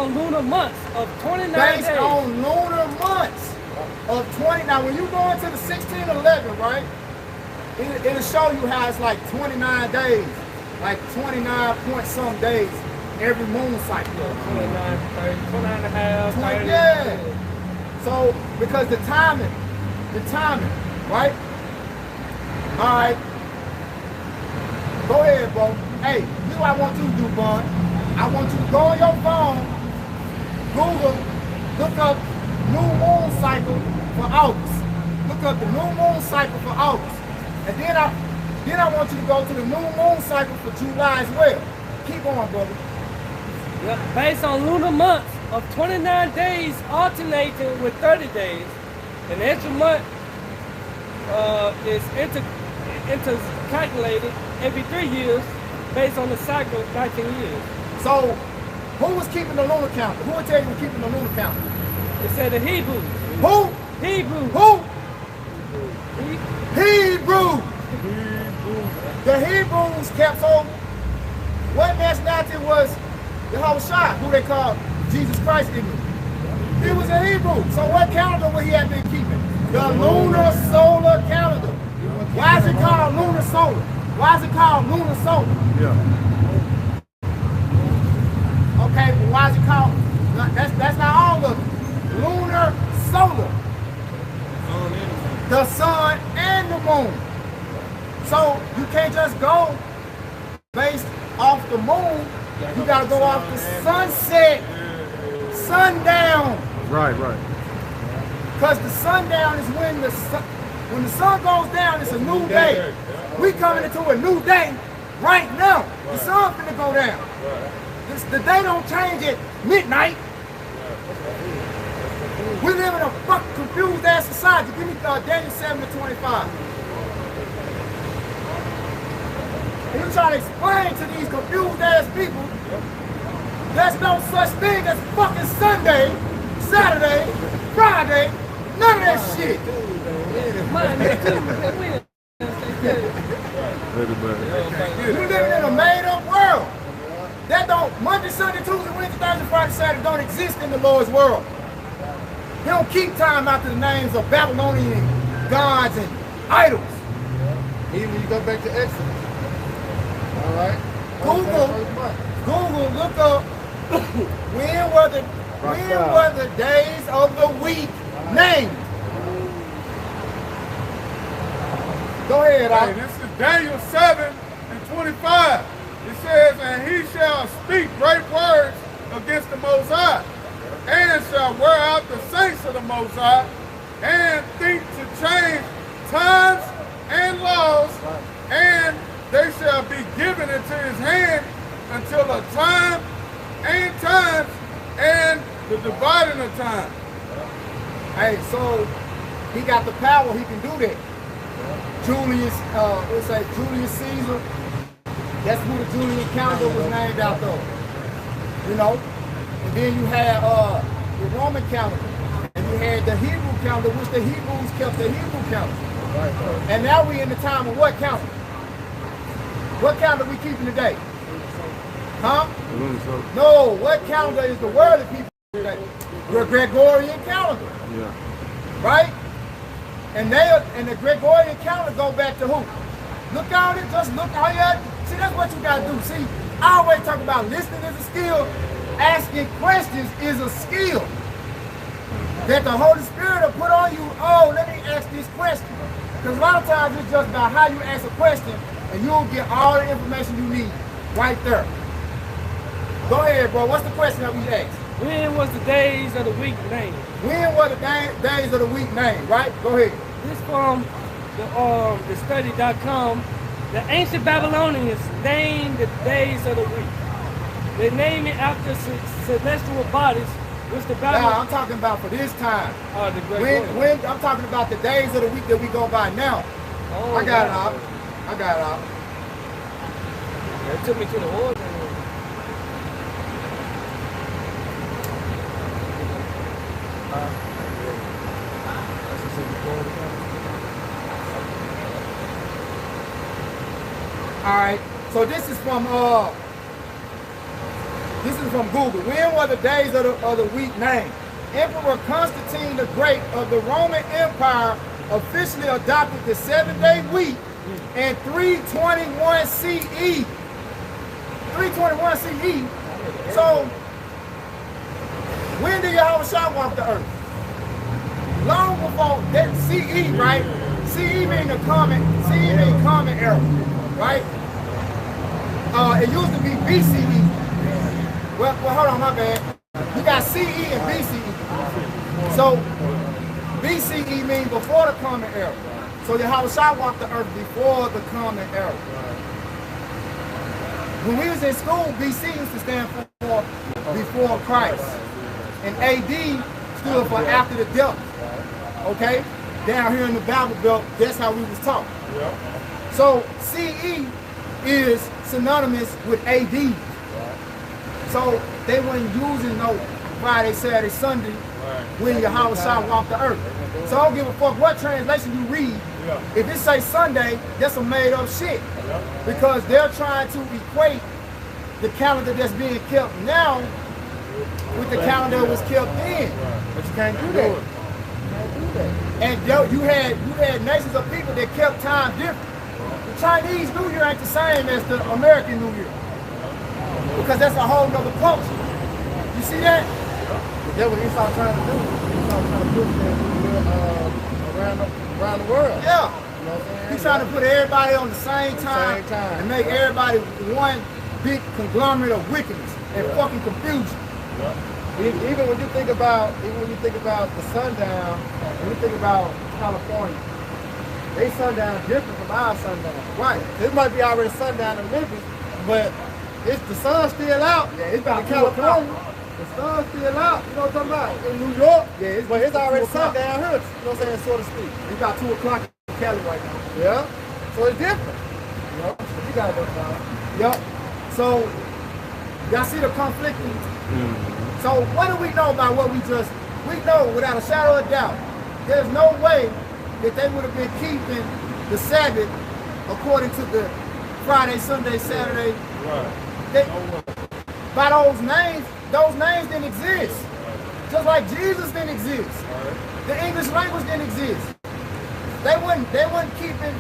on lunar months of 29 based days. on lunar months of 20. Now, when you go into the 1611, right, it'll show you how it's like 29 days, like 29 point some days every moon cycle. 29, 30, 29 and a half, 30. Yeah. So, because the timing, right? All right. Go ahead, bro. Hey, this is what I want you to do, bud. I want you to go on your phone, Google, look up new moon cycle for August. Look up the new moon cycle for August. And then I want you to go to the new moon cycle for July as well. Keep on, brother. Yep. Based on lunar months of 29 days alternating with 30 days. An extra month is intercalculated every 3 years based on the cycle of 19 years. So, who was keeping the lunar calendar? Who would tell you was keeping the lunar calendar? It said the Hebrews. Who? Hebrews. Who? Hebrew. The Hebrews kept, so what nationality was Yahushua, who they called Jesus Christ in it? He was a Hebrew. So what calendar would he have been keeping? The lunar solar calendar. Why is it called lunar solar? Why is it called lunar solar? Yeah. Okay, but why is it called? That's not all of it. Lunar solar. The sun and the moon. So you can't just go based off the moon. You gotta go off the sunset, sundown. Right. Because the sundown is when the sun goes down, it's a new day. We coming into a new day right now. The sun finna go down. The day don't change at midnight. We live in a fucking confused ass society. Give me Daniel 7:25. And you try to explain to these confused ass people there's no such thing as fucking Sunday, Saturday, Friday, none of that shit. We're living in a made up world. That don't, Monday, Sunday, Tuesday, Wednesday, Thursday, Friday, Saturday don't exist in the Lord's world. He don't keep time after the names of Babylonian gods and idols. Even when you go back to Exodus. All right. Google, look up when were the days of the week named. Go ahead, Hey, this is Daniel 7:25. It says, and he shall speak great words against the Most High, and shall wear out the saints of the Most High, and think to change times and laws, and they shall be given into his hand until a time and times and the dividing of time. Hey, so he got the power, he can do that. Julius Caesar, that's who the Julian calendar was named after. You know? And then you had the Roman calendar. And you had the Hebrew calendar, which the Hebrews kept the Hebrew calendar. Right. And now we in the time of what calendar? What calendar we keeping today? Huh? No, what calendar is the world of people today? The Gregorian calendar. Yeah. Right? And the Gregorian calendar go back to who? Look out it, just look out here. See, that's what you gotta do. See, I always talk about listening is a skill, asking questions is a skill. That the Holy Spirit will put on you, oh, let me ask this question. Because a lot of times it's just about how you ask a question and you'll get all the information you need right there. Go ahead, bro. What's the question that we asked? When was the days of the week named? When were the days of the week named, right? Go ahead. This from the study.com. The ancient Babylonians named the days of the week. They named it after celestial bodies, which the Babylonians... Now, I'm talking about for this time. Oh, the Great when I'm talking about the days of the week that we go by now. Oh, I got it out. I got it out. It took me to the order. All right. So this is from This is from Google. When were the days of the week named? Emperor Constantine the Great of the Roman Empire officially adopted the 7-day week in 321 CE. 321 CE. So, when did Yahushua walk the earth? Long before that CE, right? CE means the common era, right? It used to be BCE. Well, hold on, my bad. You got CE and BCE. So, BCE means before the common era. So Yahushua walked the earth before the common era. When we was in school, BC used to stand for before Christ. And AD stood for after the death. Okay? Down here in the Bible Belt, that's how we was taught. Yep. So CE is synonymous with AD. So they weren't using no Friday, Saturday, Sunday when Yahushua walked the earth. So I don't give a fuck what translation you read. If it say Sunday, that's some made up shit. Because they're trying to equate the calendar that's being kept now with the calendar that was kept then. But you can't do that. And you had nations of people that kept time different. The Chinese New Year ain't the same as the American New Year. Because that's a whole nother culture. You see that? That's what Esau trying to do. Esau trying to push that around the world. Yeah. You know what I'm saying? He's trying to put everybody on the same time and make everybody one big conglomerate of wickedness and fucking confusion. Even when you think about the sundown, when you think about California, they sundown different from our sundown. Right. It might be already sundown in Memphis, but it's the sun's still out. Yeah, it's about in California. The sun's still out. You know what I'm talking about? In New York, but it's already sundown here. You know what I'm saying, so to speak. It's about 2 o'clock in Cali right now. Yeah. So it's different. Yep. You got it, time. Yep. So y'all see the conflicting. So what do we know about what we know without a shadow of doubt, there's no way that they would have been keeping the Sabbath according to the Friday, Sunday, Saturday. Right. By those names didn't exist. Just like Jesus didn't exist. Right. The English language didn't exist. They wasn't keeping.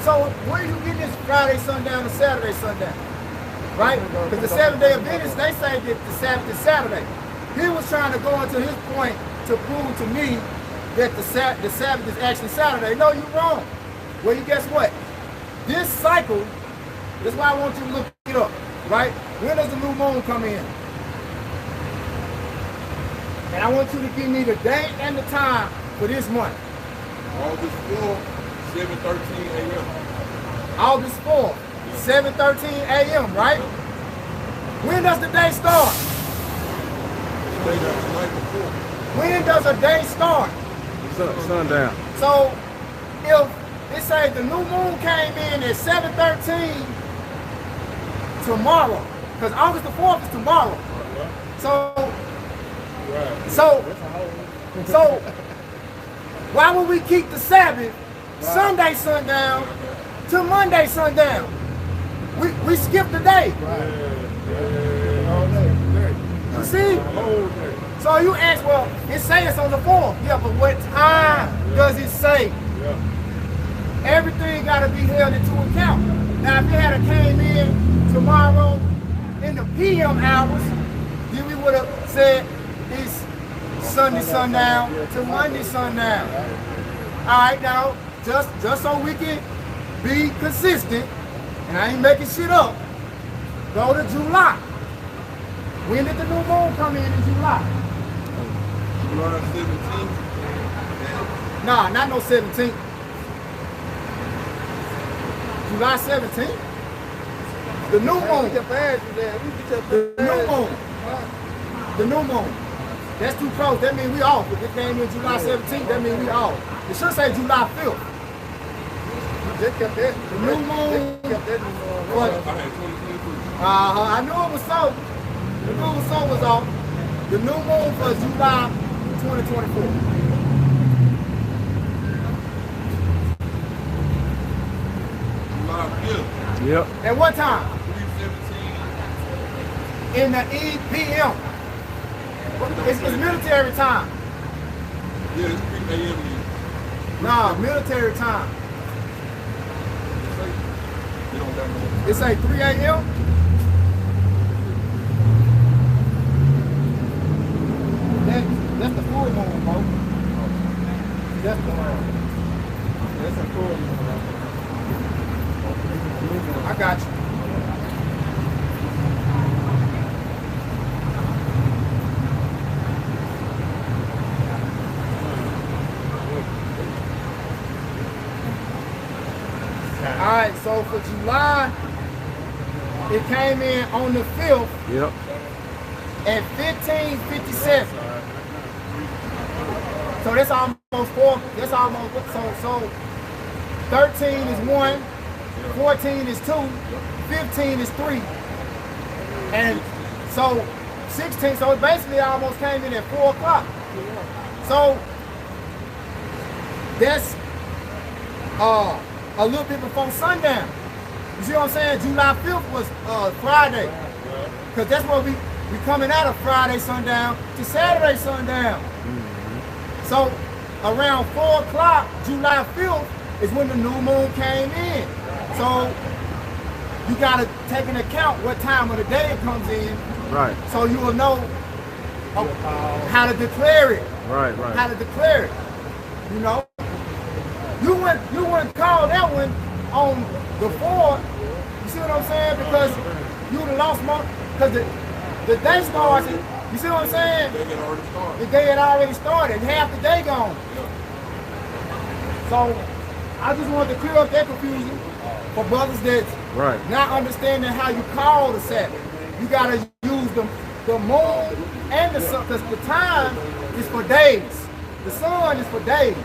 So where you get this Friday sundown and Saturday sundown? Right? Because the 7-day Adventists, they say that the Sabbath is Saturday. He was trying to go into his point to prove to me that the Sabbath is actually Saturday. No, you're wrong. Well, you guess what? This cycle, that's why I want you to look it up, right? When does the new moon come in? And I want you to give me the date and the time for this month. August 4th, 7:13 a.m. August 4th. 7:13 a.m., right? When does the day start? When does a day start? Sundown. So, if it says the new moon came in at 7:13 tomorrow, because August the 4th is tomorrow. So why would we keep the Sabbath Sunday sundown to Monday sundown? We skipped the day. You see? So you ask, well, it says it's on the 4th. Yeah, but what time does it say? Everything got to be held into account. Now, if it had came in tomorrow in the PM hours, then we would have said it's Sunday sundown to Monday sundown. All right, now, just so we can be consistent, and I ain't making shit up, go to July. When did the new moon come in July? July 17th. Nah, not no 17th. July 17th? The new moon. The new moon. That's too close. That means we off. If it came in July 17th, that means we off. It should say July 5th. Just kept that. The new moon. I knew it was so. The new moon was off. The new moon for July 2024. July 5th. Yep. At what time? 3:17 in the PM. It's military time. Yeah, it's 3 a.m. Nah, military time. It's like 3 a.m. That's the full moon, bro. That's a full moon. I got you. All right, so for July, it came in on the 5th. Yep. At 15:57. So that's almost 4. That's almost so 13 is 1, 14 is 2, 15 is 3, and so 16. So it basically almost came in at 4 o'clock. So that's a little bit before sundown. You see what I'm saying? July 5th was Friday, because that's what we coming out of Friday sundown to Saturday sundown. So around 4 o'clock, July 5th is when the new moon came in. So you gotta take into account what time of the day it comes in. Right. So you will know how to declare it. Right. How to declare it. You know? You wouldn't call that one on the 4th. You see what I'm saying? Because you would have lost more, because the day starts, you see what I'm saying? The day had already started, half the day gone. So I just wanted to clear up that confusion for brothers that's not understanding how you call the Sabbath. You gotta use the moon and the sun, because the time is for days. The sun is for days.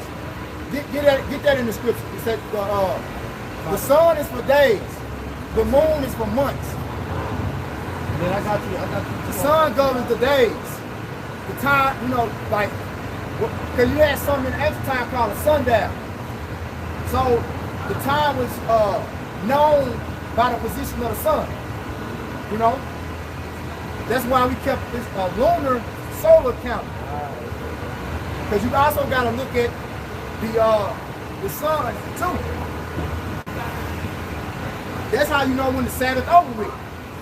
Get that in the scripture. It said the sun is for days. The moon is for months. Man, I got you. The sun governs the days. The time, you know, like, because you had something in the ancient time called a sundown. So the time was known by the position of the sun. You know? That's why we kept this lunar solar calendar. Because you also got to look at the sun too. That's how you know when the Sabbath over with.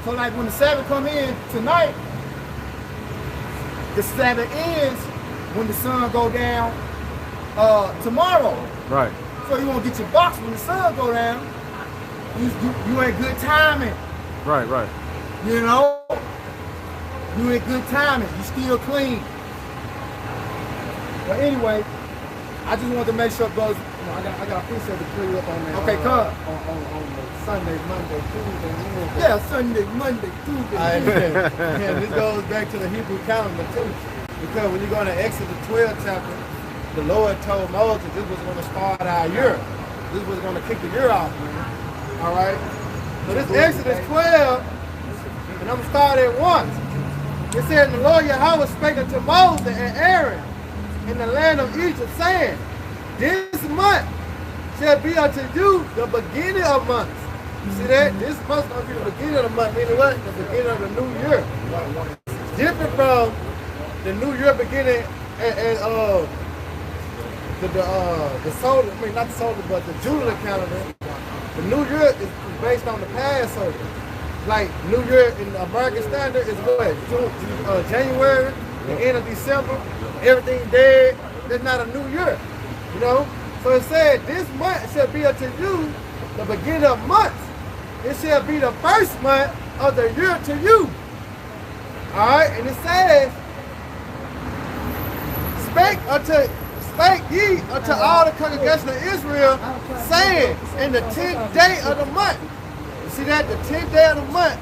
So like when the Sabbath come in tonight, the Sabbath ends when the sun go down tomorrow. Right. So you won't get your box when the sun go down. You ain't good timing. Right. You know? You ain't good timing. You still clean. But anyway, I just wanted to make sure, brothers. You know, I got a precept to clear up on that. Okay, come. On the Sunday, Monday, Tuesday, Wednesday. Yeah, Sunday, Monday, Tuesday. And this goes back to the Hebrew calendar too. Because when you go into Exodus 12 chapter, the Lord told Moses this was going to start our year. This was going to kick the year off, man. All right? So this Exodus 12, and I'm going to start at 1. It said, the Lord Yahweh spake unto Moses and Aaron in the land of Egypt, saying, this month shall be unto you the beginning of months. You see that? This month going to be the beginning of the month, meaning what? The beginning of the new year. Different from the new year beginning and the solar, I mean not the solar, but the Julian calendar. The new year is based on the Passover. Like New Year in American Standard is what? January, the end of December, everything dead. That's not a new year, you know? So it said, this month shall be unto you the beginning of months. It shall be the first month of the year to you. All right, and it says, spake ye unto all the congregation of Israel, saying, in the 10th day of the month. You see that? The 10th day of the month,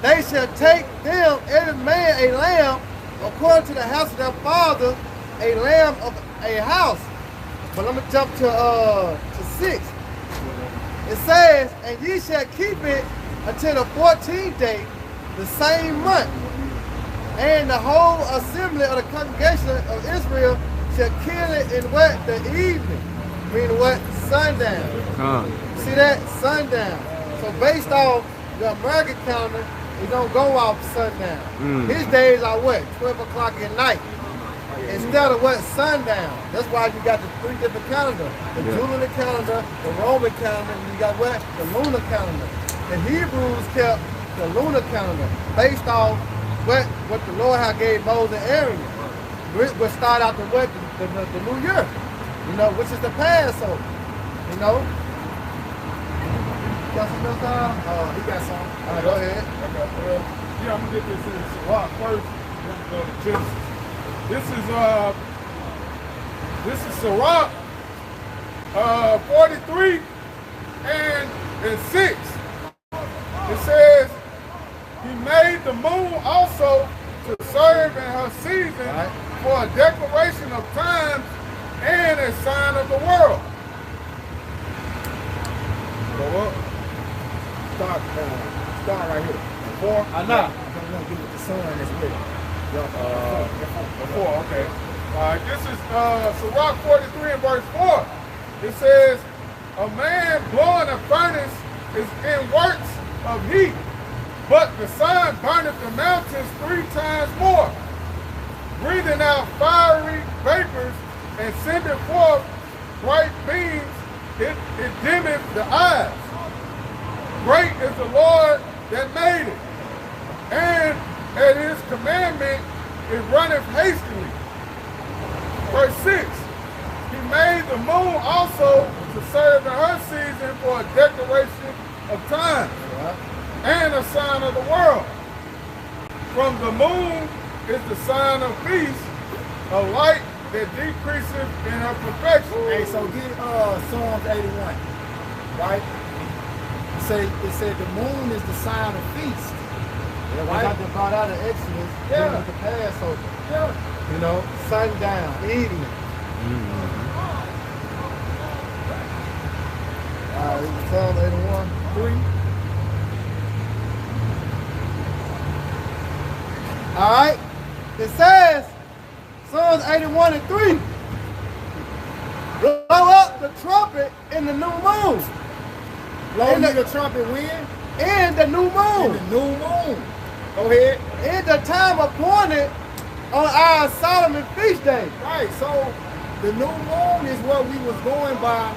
they shall take them, every man a lamb, according to the house of their father, a lamb of a house. But let me jump to 6. It says, and ye shall keep it until the 14th day, the same month. And the whole assembly of the congregation of Israel shall kill it in what? The evening. Meaning what? Sundown. See that? Sundown. So based off the American calendar, He don't go off sundown. His days are what? 12 o'clock at night. Instead of what? Sundown. That's why you got the 3 different calendars. The Julian calendar, the Roman calendar, and you got what? The lunar calendar. The Hebrews kept the lunar calendar based off what the Lord had gave Moses and Aaron. We'll start out the what? The new year. You know, which is the Passover. You know? Got some milk on? He got some. All right, go ahead. Okay. Yeah, I'm gonna get this in Sirach first. Then we go to Genesis. This is Sirach 43 and 6. It says, he made the moon also to serve in her season for a declaration of times and a sign of the world. Go up. Start right here. 4. I know. I'm gonna give it the sun as well. Before, okay. This is Sirach 43 and verse 4. It says, a man blowing a furnace is in works of heat, but the sun burneth the mountains 3 times more, breathing out fiery vapors and sending forth bright beams. It dimmeth the eyes. Great is the Lord that made it, and at his commandment it runneth hastily. Verse 6, he made the moon also to serve in her season for a declaration of time and a sign of the world. From the moon is the sign of peace, a light that decreaseth in her perfection. Hey, so get Psalms 81, right? It said the moon is the sign of feast. Yeah, right? Got brought out of Exodus. Yeah. The Passover. Yeah. You know, sundown, evening. Psalm 81, 3. All right. It says, Psalms 81 and 3. Blow up the trumpet in the new moon. Blow the trumpet when? In the new moon. In the new moon. Go ahead. In the time appointed on our Solomon feast day. Right, so the new moon is what we was going by,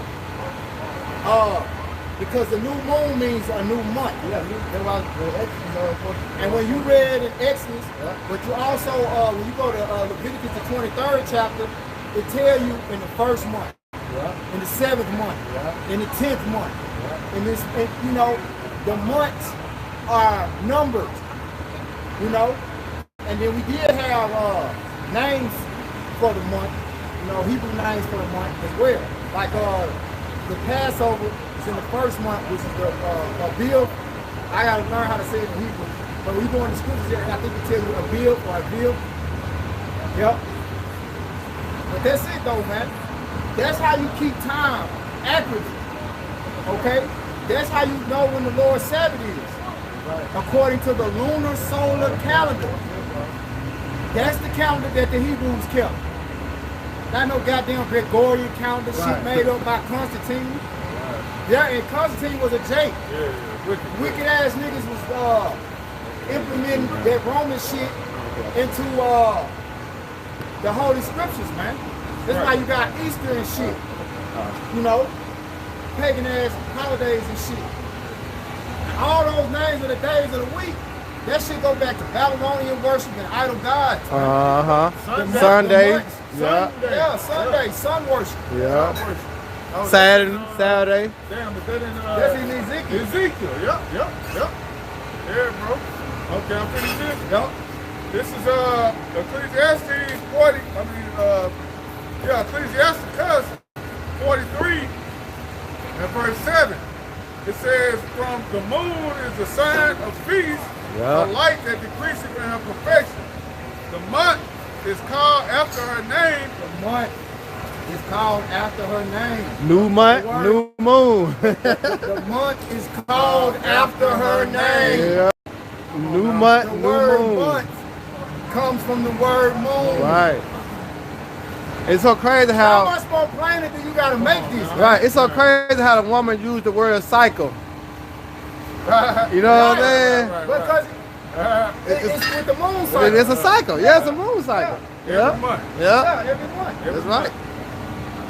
because the new moon means a new month. Yeah, that's why the Exodus. And when you read in Exodus, but you also, when you go to Leviticus the 23rd chapter, it tell you in the first month, in the 7th month, in the 10th month. And this, you know, the months are numbered, you know. And then we did have names for the month, you know, Hebrew names for the month as well. Like the Passover is in the first month, which is the Abiv. I gotta learn how to say it in Hebrew. But when you go in the scriptures, I think it tells you Abiv or Abiv. Yep. But that's it though, man. That's how you keep time accurately. Okay? That's how you know when the Lord's Sabbath is. According to the lunar solar calendar. That's the calendar that the Hebrews kept. Not no goddamn Gregorian calendar shit made up by Constantine. Yeah, and Constantine was a Jake. Wicked ass niggas was implementing that Roman shit into the Holy Scriptures, man. That's why you got Easter and shit. You know, pagan ass holidays and shit. All those names of the days of the week, that shit go back to Babylonian worship and idol gods. Sunday. Yeah, Sunday, sun worship. Yeah. Saturday. Damn, but that in That's in Ezekiel. Ezekiel, yep. Yeah, bro. Okay, I'm finished this. Yep. This is Ecclesiastes 40. Ecclesiastes 43 and verse 7. It says, from the moon is the sign of feast, a light that decreaseth in her perfection. The month is called after her name. The month is called after her name. New month, new moon. The month is called after her name. Yeah. New month, The new word moon. month comes from the word moon. Right. It's so crazy How how. much more planet do you gotta make this? Right. It's so crazy how the woman used the word cycle. You know what I'm saying? Because It's with the moon cycle. It's a cycle. Yeah, it's a moon cycle. Every month. Yeah. Every month. That's right.